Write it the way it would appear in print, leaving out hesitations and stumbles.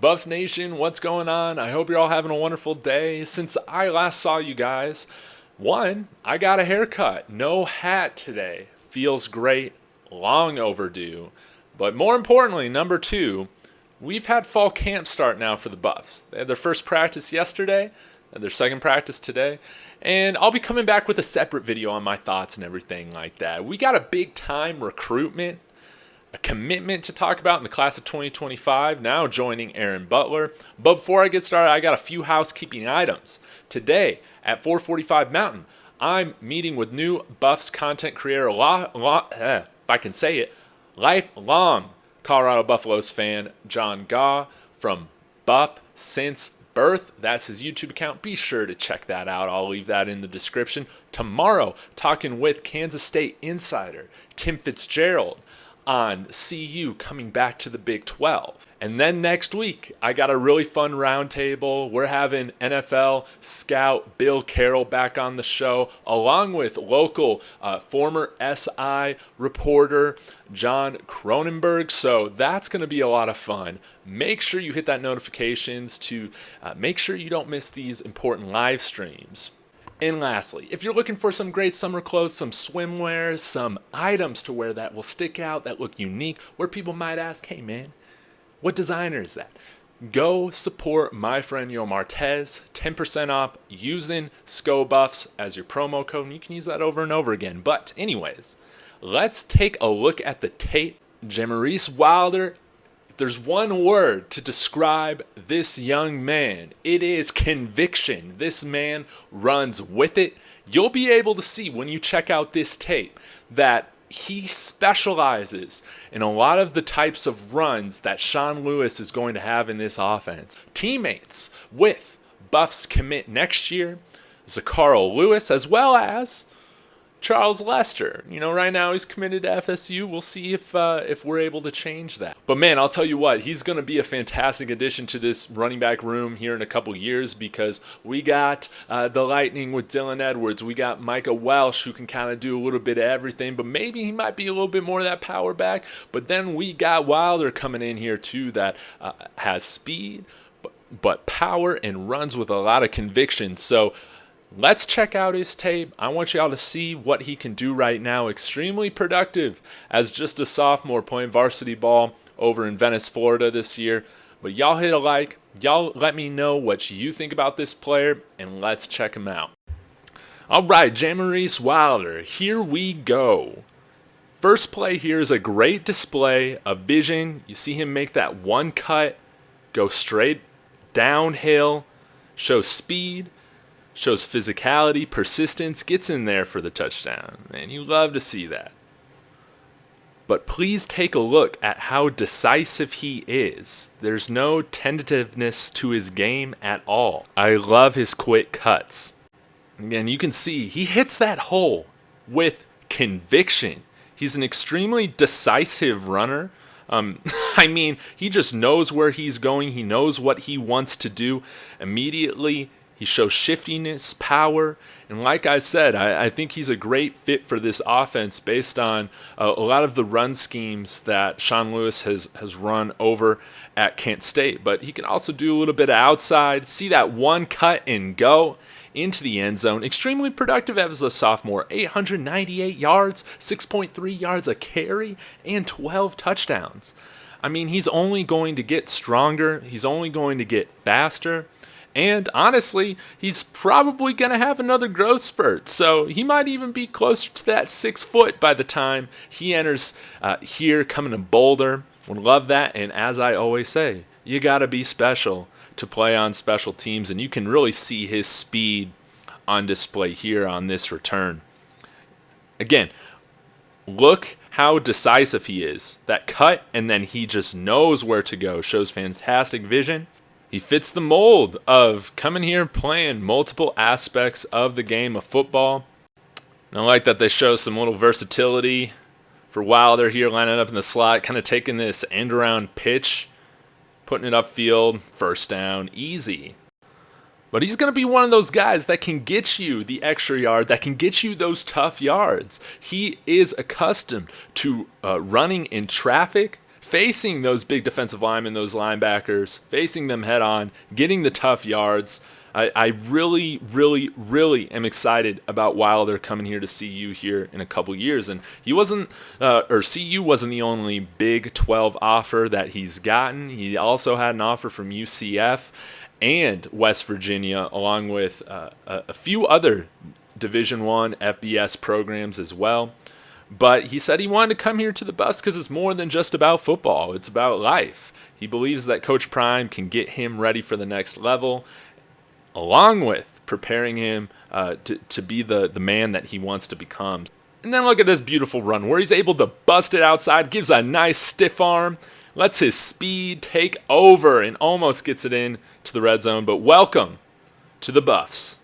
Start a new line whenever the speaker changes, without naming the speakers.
Buffs Nation, what's going on? I hope you're all having a wonderful day. Since I last saw you guys, one, I got a haircut. No hat today. Feels great. Long overdue. But more importantly, number two, we've had fall camp start now for the Buffs. They had their first practice yesterday, and their second practice today. And I'll be coming back with a separate video on my thoughts and everything like that. We got a big time recruitment, a commitment to talk about in the class of 2025, now joining Aaron Butler. But before I get started, I got a few housekeeping items. Today at 4:45 Mountain, I'm meeting with new Buffs content creator, if I can say it, lifelong Colorado Buffaloes fan, John Gaw from Buff Since Birth. That's his YouTube account. Be sure to check that out. I'll leave that in the description. Tomorrow, talking with Kansas State insider Tim Fitzgerald on CU coming back to the Big 12. And then next week, I got a really fun roundtable. We're having NFL scout Bill Carroll back on the show, along with local former SI reporter John Cronenberg. So that's going to be a lot of fun. Make sure you hit that notifications to make sure you don't miss these important live streams. And lastly, if you're looking for some great summer clothes, some swimwear, some items to wear that will stick out, that look unique, where people might ask, hey man, what designer is that? Go support my friend Yo Martez, 10% off using ScoBuffs as your promo code, and you can use that over and over again. But anyways, let's take a look at the tape. Jamarice Wilder. If there's one word to describe this young man, it is conviction. This man runs with it. You'll be able to see when you check out this tape that he specializes in a lot of the types of runs that Sean Lewis is going to have in this offense. Teammates with Buffs commit next year, Zacarl Lewis, as well as Charles Lester. You know, right now he's committed to FSU. We'll see if we're able to change that. But man, I'll tell you what, he's going to be a fantastic addition to this running back room here in a couple years, because we got the Lightning with Dylan Edwards. We got Micah Welsh, who can kind of do a little bit of everything, but maybe he might be a little bit more of that power back. But then we got Wilder coming in here too, that has speed, but power and runs with a lot of conviction. So let's check out his tape. I want y'all to see what he can do right now. Extremely productive as just a sophomore playing varsity ball over in Venice, Florida this year. But y'all hit a like. Y'all let me know what you think about this player, and let's check him out. All right, Jamarice Wilder, here we go. First play here is a great display of vision. You see him make that one cut, go straight downhill, show speed, shows physicality, persistence, gets in there for the touchdown. Man, you love to see that. But please take a look at how decisive he is. There's no tentativeness to his game at all. I love his quick cuts. Again, you can see he hits that hole with conviction. He's an extremely decisive runner. I mean, he just knows where he's going. He knows what he wants to do immediately. He shows shiftiness, power, and like I said, I think he's a great fit for this offense based on a lot of the run schemes that Sean Lewis has run over at Kent State. But he can also do a little bit of outside, see that one cut and go into the end zone. Extremely productive as a sophomore, 898 yards, 6.3 yards a carry, and 12 touchdowns. I mean, he's only going to get stronger. He's only going to get faster. And honestly, he's probably going to have another growth spurt. So he might even be closer to that 6 foot by the time he enters here coming to Boulder. Would love that. And as I always say, you got to be special to play on special teams. And you can really see his speed on display here on this return. Again, look how decisive he is. That cut, and then he just knows where to go. Shows fantastic vision. He fits the mold of coming here playing multiple aspects of the game of football. And I like that they show some little versatility for Wilder here, lining up in the slot, kind of taking this end-around pitch, putting it upfield, first down, easy. But he's going to be one of those guys that can get you the extra yard, that can get you those tough yards. He is accustomed to running in traffic, facing those big defensive linemen, those linebackers, facing them head on, getting the tough yards. I really, really, really am excited about Wilder coming here to CU here in a couple years. And he wasn't, or CU wasn't the only Big 12 offer that he's gotten. He also had an offer from UCF and West Virginia, along with a few other Division I FBS programs as well. But he said he wanted to come here to the Buffs because it's more than just about football. It's about life. He believes that Coach Prime can get him ready for the next level, along with preparing him to be the man that he wants to become. And then look at this beautiful run where he's able to bust it outside, gives a nice stiff arm, lets his speed take over, and almost gets it in to the red zone. But welcome to the Buffs.